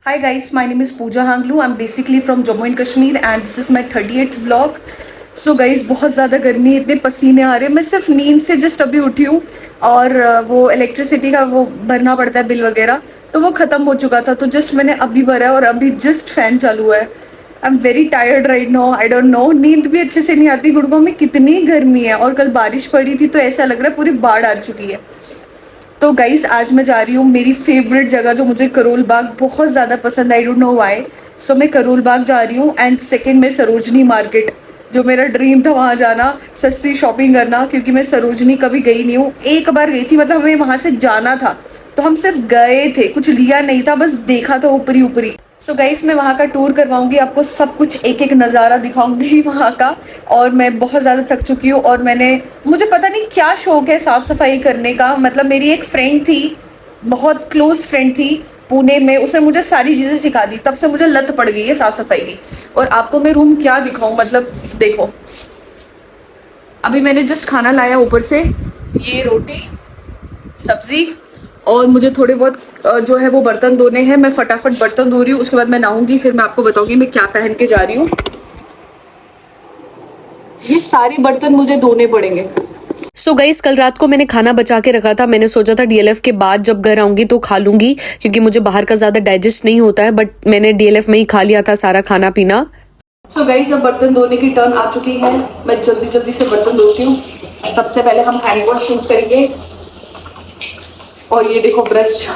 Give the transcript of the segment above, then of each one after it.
Hi guys, my name is Pooja Hanglu. I'm basically from Jammu and Kashmir and this is my 38th vlog. So guys, बहुत ज़्यादा गर्मी है, इतने पसीने आ रहे हैं. मैं सिर्फ नींद से जस्ट अभी उठी हूँ और वो इलेक्ट्रिसिटी का वो भरना पड़ता है बिल वगैरह, तो वो ख़त्म हो चुका था, तो जस्ट मैंने अभी भरा है और अभी जस्ट फ़ैन चालू हुआ है. I am very tired right now. I don't no, नींद भी अच्छे से नहीं आती. गुड़गांव में कितनी गर्मी है और कल बारिश पड़ी थी तो ऐसा लग रहा है पूरी बाढ़ आ चुकी है. तो गाइस आज मैं जा रही हूँ मेरी फेवरेट जगह जो मुझे करोल बाग बहुत ज़्यादा पसंद है. I don't know why. So मैं करोल बाग जा रही हूँ एंड सेकंड में सरोजनी मार्केट, जो मेरा ड्रीम था वहाँ जाना, सस्ती शॉपिंग करना, क्योंकि मैं सरोजनी कभी गई नहीं हूँ. एक बार गई थी, मतलब हमें वहाँ से जाना था तो हम सिर्फ गए थे, कुछ लिया नहीं था, बस देखा था ऊपरी ऊपरी. सो गाइस मैं वहाँ का टूर करवाऊंगी आपको, सब कुछ एक एक नज़ारा दिखाऊंगी वहाँ का. और मैं बहुत ज़्यादा थक चुकी हूँ और मुझे पता नहीं क्या शौक है साफ़ सफाई करने का. मतलब मेरी एक फ्रेंड थी, बहुत क्लोज फ्रेंड थी पुणे में, उसने मुझे सारी चीज़ें सिखा दी, तब से मुझे लत पड़ गई है साफ़ सफाई की. और आपको मैं रूम क्या दिखाऊँ, मतलब देखो, अभी मैंने जस्ट खाना लाया ऊपर से, ये रोटी सब्ज़ी, और मुझे थोड़े बहुत जो है वो बर्तन धोने हैं. मैं फटाफट बर्तन धो रही हूँ, उसके बाद मैं नहाऊंगी, फिर मैं आपको बताऊंगी मैं क्या पहन के जा रही हूँ. ये सारे बर्तन मुझे धोने पड़ेंगे. सो गाइस कल रात को मैंने खाना बचा के रखा था. मैंने सोचा था डीएलएफ के बाद जब घर आऊंगी तो खा लूंगी, क्योंकि मुझे बाहर का ज्यादा डाइजेस्ट नहीं होता है, बट मैंने डीएलएफ में ही खा लिया था सारा खाना पीना. सो गाइस अब बर्तन धोने की टर्न आ चुकी है. मैं जल्दी जल्दी से बर्तन धोती हूँ. सबसे पहले हम हैंड वॉश यूज करेंगे. और ये देखो ब्रश.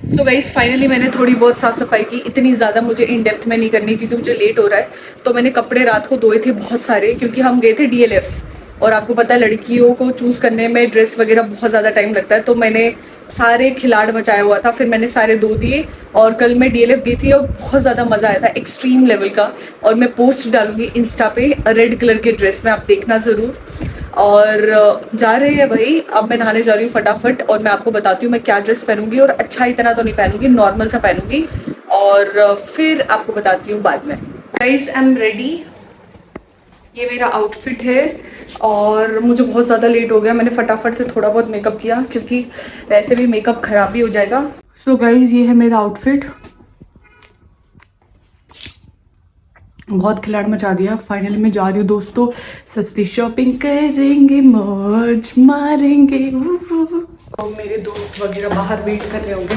सो गाइस फाइनली मैंने थोड़ी बहुत साफ़ सफाई की. इतनी ज़्यादा मुझे इन डेप्थ में नहीं करनी क्योंकि मुझे लेट हो रहा है. तो मैंने कपड़े रात को धोए थे बहुत सारे, क्योंकि हम गए थे डीएलएफ और आपको पता है लड़कियों को चूज़ करने में ड्रेस वगैरह बहुत ज़्यादा टाइम लगता है. तो मैंने सारे खिलाड़ मचाया हुआ था, फिर मैंने सारे धो दिए. और कल मैं डीएलएफ गई थी और बहुत ज़्यादा मज़ा आया था, एक्सट्रीम लेवल का. और मैं पोस्ट डालूंगी इंस्टा पे रेड कलर के ड्रेस में, आप देखना ज़रूर. और जा रहे हैं भाई, अब मैं नहाने जा रही हूँ फटाफट और मैं आपको बताती हूँ मैं क्या ड्रेस पहनूंगी. और अच्छा इतना तो नहीं पहनूंगी, नॉर्मल सा पहनूंगी और फिर आपको बताती हूँ बाद में. Guys I am ready. ये मेरा आउटफिट है और मुझे बहुत ज़्यादा लेट हो गया. मैंने फटाफट से थोड़ा बहुत मेकअप किया क्योंकि वैसे भी मेकअप ख़राब ही हो जाएगा. सो गाइस ये है मेरा आउटफिट. बहुत खिलाड़ मचा दिया. फाइनली मैं जा रही हूँ दोस्तों, सस्ती शॉपिंग करेंगे, मौज मारेंगे. तो मेरे दोस्त वगैरह बाहर वेट कर रहे होंगे,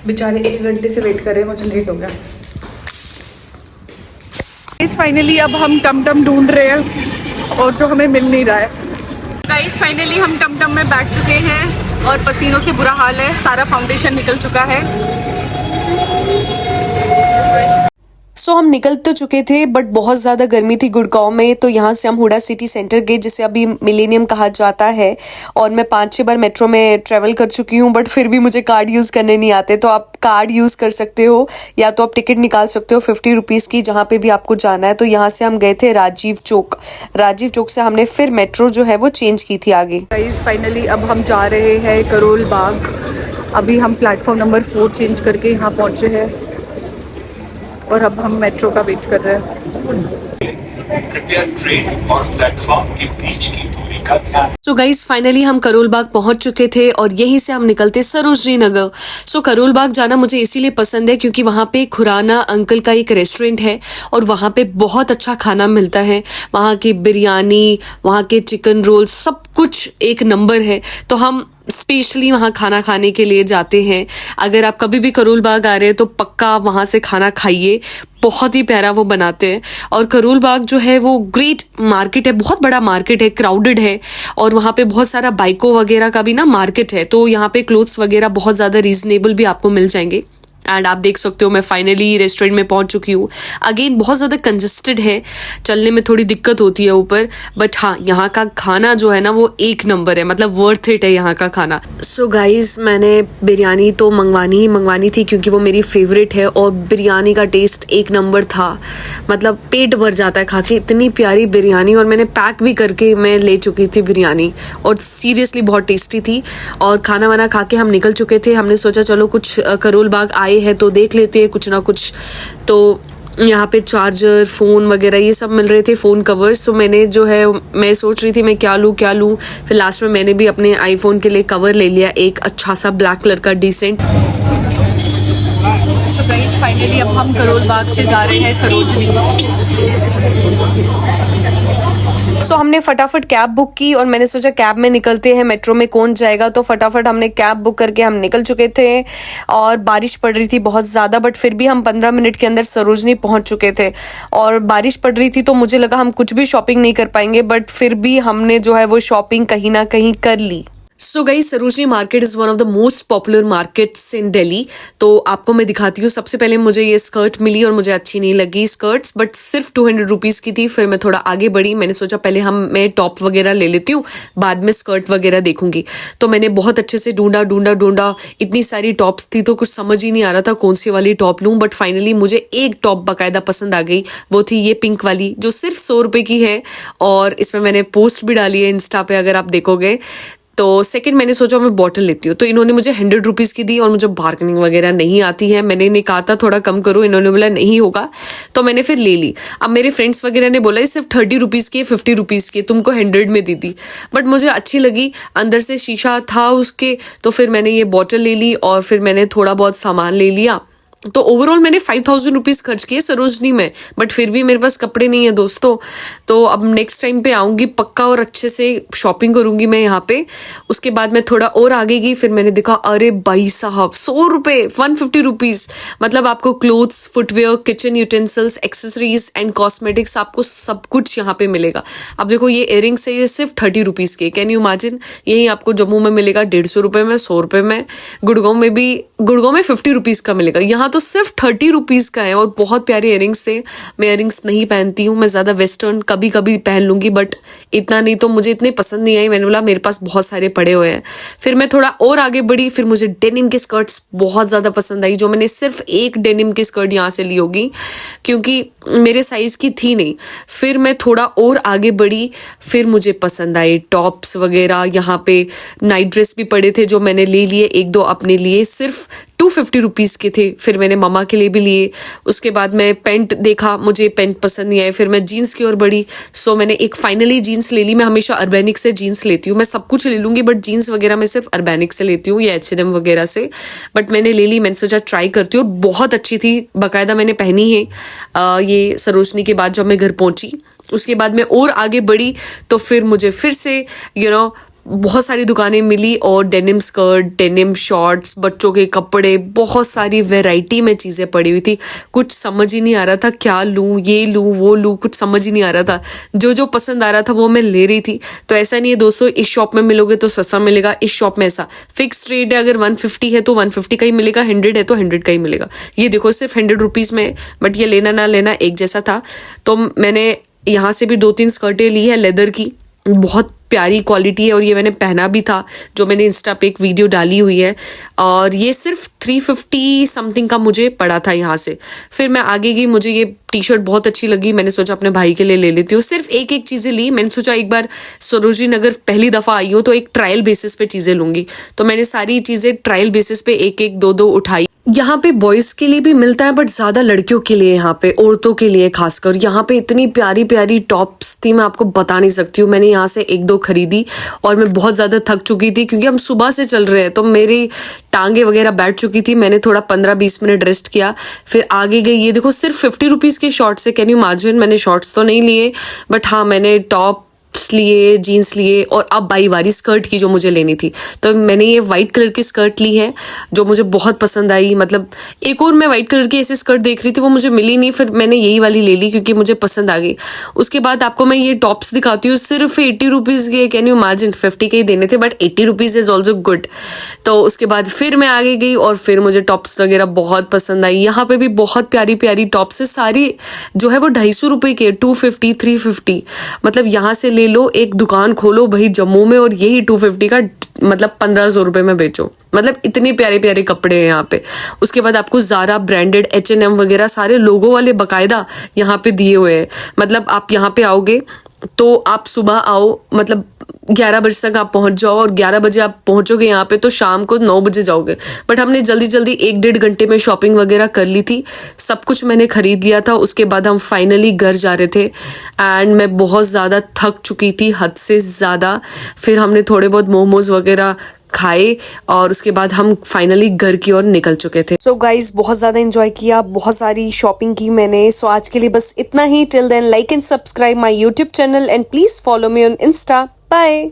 बेचारे 1 घंटे से वेट कर रहे हैं, मुझे लेट हो गया. फाइनली अब हम टमटम ढूंढ रहे हैं और जो हमें मिल नहीं रहा है. गाइस फाइनली हम टमटम में बैठ चुके हैं और पसीनों से बुरा हाल है, सारा फाउंडेशन निकल चुका है. सो हम निकल तो चुके थे, बट बहुत ज़्यादा गर्मी थी गुड़गांव में. तो यहाँ से हम हुडा सिटी सेंटर गए, जिसे अभी मिलेनियम कहा जाता है. और मैं 5-6 बार मेट्रो में ट्रैवल कर चुकी हूँ, बट फिर भी मुझे कार्ड यूज़ करने नहीं आते. तो आप कार्ड यूज़ कर सकते हो या तो आप टिकट निकाल सकते हो 50 रुपीज़ की, जहाँ पे भी आपको जाना है. तो यहाँ से हम गए थे राजीव चौक. राजीव चौक से हमने फिर मेट्रो जो है वो चेंज की थी आगे. गाइस फाइनली अब हम जा रहे हैं करोल बाग. अभी हम प्लेटफॉर्म नंबर 4 चेंज करके यहाँ पहुँचे हैं और अब हम मेट्रो का वेट कर रहे हैं. कृपया ट्रेन और प्लेटफॉर्म के बीच की दूरी का ध्यान. सो गाइस फाइनली हम करोल बाग पहुंच चुके थे और यहीं से हम निकलते सरोजनी नगर. सो करोल बाग जाना मुझे इसीलिए पसंद है क्योंकि वहाँ पे खुराना अंकल का एक रेस्टोरेंट है और वहाँ पे बहुत अच्छा खाना मिलता है. वहाँ की बिरयानी, वहाँ के चिकन रोल, सब कुछ एक नंबर है. तो हम स्पेशली वहाँ खाना खाने के लिए जाते हैं। अगर आप कभी भी करोल बाग आ रहे हैं तो पक्का वहाँ से खाना खाइए, बहुत ही प्यारा वो बनाते हैं। और करोल बाग जो है वो ग्रेट मार्केट है, बहुत बड़ा मार्केट है, क्राउडेड है, और वहाँ पे बहुत सारा बाइकों वगैरह का भी ना मार्केट है, तो यहाँ पे क्लोथ्स वगैरह बहुत ज़्यादा रीजनेबल भी आपको मिल जाएंगे। एंड आप देख सकते हो मैं फाइनली रेस्टोरेंट में पहुंच चुकी हूँ। अगेन बहुत ज़्यादा कंजेस्टेड है, चलने में थोड़ी दिक्कत होती है ऊपर, बट हाँ यहाँ का खाना जो है ना वो एक नंबर है, मतलब वर्थ इट है यहाँ का खाना। सो गाइज मैंने बिरयानी तो मंगवानी थी क्योंकि वो मेरी फेवरेट है, और बिरयानी का टेस्ट एक नंबर था, मतलब पेट भर जाता है खा के, इतनी प्यारी बिरयानी। और मैंने पैक भी करके मैं ले चुकी थी बिरयानी, और सीरियसली बहुत टेस्टी थी। और खाना वाना खा के हम निकल चुके थे। हमने सोचा चलो कुछ करोल बाग आए है तो देख लेते हैं कुछ ना कुछ। तो यहाँ पे चार्जर, फ़ोन वगैरह ये सब मिल रहे थे, फ़ोन कवर्स। तो मैंने जो है मैं सोच रही थी मैं क्या लूँ। फिर लास्ट में मैंने भी अपने आईफोन के लिए कवर ले लिया, एक अच्छा सा ब्लैक कलर का डिसेंट। सो गाइस फाइनली अब हम करोल बाग से जा रहे हैं सरोजनी। सो हमने फटाफट कैब बुक की, और मैंने सोचा कैब में निकलते हैं, मेट्रो में कौन जाएगा। तो फटाफट हमने कैब बुक करके हम निकल चुके थे, और बारिश पड़ रही थी बहुत ज़्यादा, बट फिर भी हम 15 मिनट के अंदर सरोजनी पहुंच चुके थे। और बारिश पड़ रही थी तो मुझे लगा हम कुछ भी शॉपिंग नहीं कर पाएंगे, बट फिर भी हमने जो है वो शॉपिंग कहीं ना कहीं कर ली। So guys Sarojini market is one of the most popular markets in Delhi. तो आपको मैं दिखाती हूँ। सबसे पहले मुझे ये स्कर्ट मिली और मुझे अच्छी नहीं लगी स्कर्ट्स, बट सिर्फ 200 रुपीज़ की थी। फिर मैं थोड़ा आगे बढ़ी, मैंने सोचा पहले मैं टॉप वगैरह ले लेती हूँ, बाद में स्कर्ट वगैरह देखूंगी। तो मैंने बहुत अच्छे से ढूंढा, इतनी सारी टॉप्स थी तो कुछ समझ ही नहीं आ रहा था कौन सी वाली टॉप लूँ। बट फाइनली मुझे एक टॉप बाकायदा पसंद आ गई, वो थी ये पिंक वाली जो सिर्फ 100 रुपये की है। और इसमें मैंने पोस्ट भी डाली है इंस्टा पे, अगर आप देखोगे। तो सेकंड मैंने सोचा मैं बॉटल लेती हूँ, तो इन्होंने मुझे 100 रुपीज़ की दी, और मुझे बार्गेनिंग वगैरह नहीं आती है। मैंने इन्हें कहा था थोड़ा कम करो, इन्होंने बोला नहीं होगा, तो मैंने फिर ले ली। अब मेरे फ्रेंड्स वगैरह ने बोला सिर्फ 30 रुपीज़ की, 50 रुपीज़ की, तुमको 100 में दी थी। बट मुझे अच्छी लगी, अंदर से शीशा था उसके, तो फिर मैंने ये बॉटल ले ली, और फिर मैंने थोड़ा बहुत सामान ले लिया। तो ओवरऑल मैंने 5000 रुपीज़ खर्च किए सरोजनी में, बट फिर भी मेरे पास कपड़े नहीं है दोस्तों। तो अब नेक्स्ट टाइम पे आऊँगी पक्का, और अच्छे से शॉपिंग करूँगी मैं यहाँ पे। उसके बाद मैं थोड़ा और आगे गई, फिर मैंने देखा अरे भाई साहब 100 रुपये, 150 रुपीज़, मतलब आपको clothes, footwear, kitchen utensils, accessories and cosmetics, आपको सब कुछ यहाँ पे मिलेगा। अब देखो ये इयरिंग्स है, ये सिर्फ 30 रुपीज़ के, कैन यू इमेजिन। यही आपको जम्मू में मिलेगा 150 रुपये में, 100 रुपये में। गुड़गांव में 50 रुपीज़ का मिलेगा, यहाँ तो सिर्फ 30 रुपीज़ का है। और बहुत प्यारे इयरिंग्स थे। मैं इयरिंग्स नहीं पहनती हूँ, मैं ज़्यादा वेस्टर्न कभी कभी पहन लूँगी, बट इतना नहीं, तो मुझे इतने पसंद नहीं आई। मैंने बोला मेरे पास बहुत सारे पड़े हुए हैं। फिर मैं थोड़ा और आगे बढ़ी, फिर मुझे डेनिम की स्कर्ट्स बहुत ज़्यादा पसंद आई, जो मैंने सिर्फ एक डेनिम की स्कर्ट यहाँ से ली होगी क्योंकि मेरे साइज़ की थी नहीं। फिर मैं थोड़ा और आगे बढ़ी, फिर मुझे पसंद आई टॉप्स वगैरह। यहाँ पे नाइट ड्रेस भी पड़े थे जो मैंने ले लिए, एक दो अपने लिए, सिर्फ 250 रुपीज़ के थे। फिर मैंने मम्मा के लिए भी लिए। उसके बाद मैं पेंट देखा, मुझे पेंट पसंद नहीं आए, फिर मैं जीन्स की ओर बढ़ी। सो मैंने एक फाइनली जीन्स ले ली। मैं हमेशा अर्बैनिक से जीन्स लेती हूँ, मैं सब कुछ ले लूँगी बट जीन्स वगैरह मैं सिर्फ अर्बैनिक से लेती हूँ या H&M वगैरह से। बट मैंने ले ली, मैंने सोचा ट्राई करती हूँ, बहुत अच्छी थी, बाकायदा मैंने पहनी है ये सरोजनी के बाद जब मैं घर पहुँची। उसके बाद मैं और आगे बढ़ी तो फिर मुझे फिर से बहुत सारी दुकानें मिली, और डेनिम स्कर्ट, डेनिम शॉर्ट्स, बच्चों के कपड़े, बहुत सारी वैरायटी में चीज़ें पड़ी हुई थी। कुछ समझ ही नहीं आ रहा था क्या लूँ, ये लूँ वो लूँ, कुछ समझ ही नहीं आ रहा था। जो पसंद आ रहा था वो मैं ले रही थी। तो ऐसा नहीं है दोस्तों इस शॉप में मिलोगे तो सस्ता मिलेगा, इस शॉप में ऐसा फिक्स रेट है। अगर 150 है तो 150 का ही मिलेगा, 100 है तो 100 का ही मिलेगा। ये देखो सिर्फ 100 रुपीज़ में, बट ये लेना ना लेना एक जैसा था। तो मैंने यहाँ से भी 2-3 स्कर्टें ली है लेदर की, बहुत प्यारी क्वालिटी है, और ये मैंने पहना भी था, जो मैंने इंस्टा पे एक वीडियो डाली हुई है। और ये सिर्फ 350 समथिंग का मुझे पड़ा था यहाँ से। फिर मैं आगे गई, मुझे ये टी शर्ट बहुत अच्छी लगी, मैंने सोचा अपने भाई के लिए ले लेती हूँ। सिर्फ एक चीज़ें ली, मैंने सोचा एक बार सरोजनी नगर पहली दफ़ा आई हूँ तो एक ट्रायल बेसिस पे चीज़ें लूँगी। तो मैंने सारी चीज़ें ट्रायल बेसिस पे एक 2 उठाई। यहाँ पे बॉयज़ के लिए भी मिलता है, बट ज़्यादा लड़कियों के लिए, यहाँ पे औरतों के लिए खासकर। यहाँ पे इतनी प्यारी प्यारी टॉप्स थी, मैं आपको बता नहीं सकती हूँ। मैंने यहाँ से 1-2 खरीदी, और मैं बहुत ज़्यादा थक चुकी थी क्योंकि हम सुबह से चल रहे हैं, तो मेरी टांगे वगैरह बैठ चुकी थी। मैंने थोड़ा 15-20 मिनट रेस्ट किया, फिर आगे गई। ये देखो सिर्फ 50 रुपीज़ के शॉर्ट्स है, कैन यू इमेजिन। मैंने शॉर्ट्स तो नहीं लिए, बट हाँ मैंने टॉप्स टॉप्स लिए, जीन्स लिए और अब बारी बारी स्कर्ट की जो मुझे लेनी थी। तो मैंने ये वाइट कलर की स्कर्ट ली है जो मुझे बहुत पसंद आई। मतलब एक और मैं वाइट कलर की ऐसी स्कर्ट देख रही थी, वो मुझे मिली नहीं, फिर मैंने यही वाली ले ली क्योंकि मुझे पसंद आ गई। उसके बाद आपको मैं ये टॉप्स दिखाती हूँ, सिर्फ 80 रुपीज़ के। कैन यू इमेजिन, 50 के ही देने थे but 80 rupees is also good. तो उसके बाद फिर मैं आगे गई और फिर मुझे टॉप्स वगैरह बहुत पसंद आई। यहाँ पे भी बहुत प्यारी प्यारी टॉप्स है, सारी जो है वो 250 रुपये के, 250, 350। मतलब यहाँ से ले लो, एक दुकान खोलो भाई जम्मू में और यही 250 का मतलब 1500 रुपये में बेचो। मतलब इतने प्यारे प्यारे कपड़े हैं यहाँ पे। उसके बाद आपको ज़ारा, ब्रांडेड, H&M वगैरह सारे लोगों वाले बाकायदा यहाँ पे दिए हुए हैं। मतलब आप यहाँ पे आओगे तो आप सुबह आओ, मतलब 11 बजे तक आप पहुंच जाओ और 11 बजे आप पहुंचोगे यहाँ पे तो शाम को 9 बजे जाओगे। बट हमने जल्दी जल्दी 1-1.5 घंटे में शॉपिंग वगैरह कर ली थी, सब कुछ मैंने खरीद लिया था। उसके बाद हम फाइनली घर जा रहे थे एंड मैं बहुत ज़्यादा थक चुकी थी, हद से ज़्यादा। फिर हमने थोड़े बहुत मोमोज वगैरह खाए और उसके बाद हम फाइनली घर की ओर निकल चुके थे। सो गाइज बहुत ज़्यादा एंजॉय किया, बहुत सारी शॉपिंग की मैंने। सो आज के लिए बस इतना ही। Till then like and subscribe my YouTube channel and please follow me on Insta. Bye.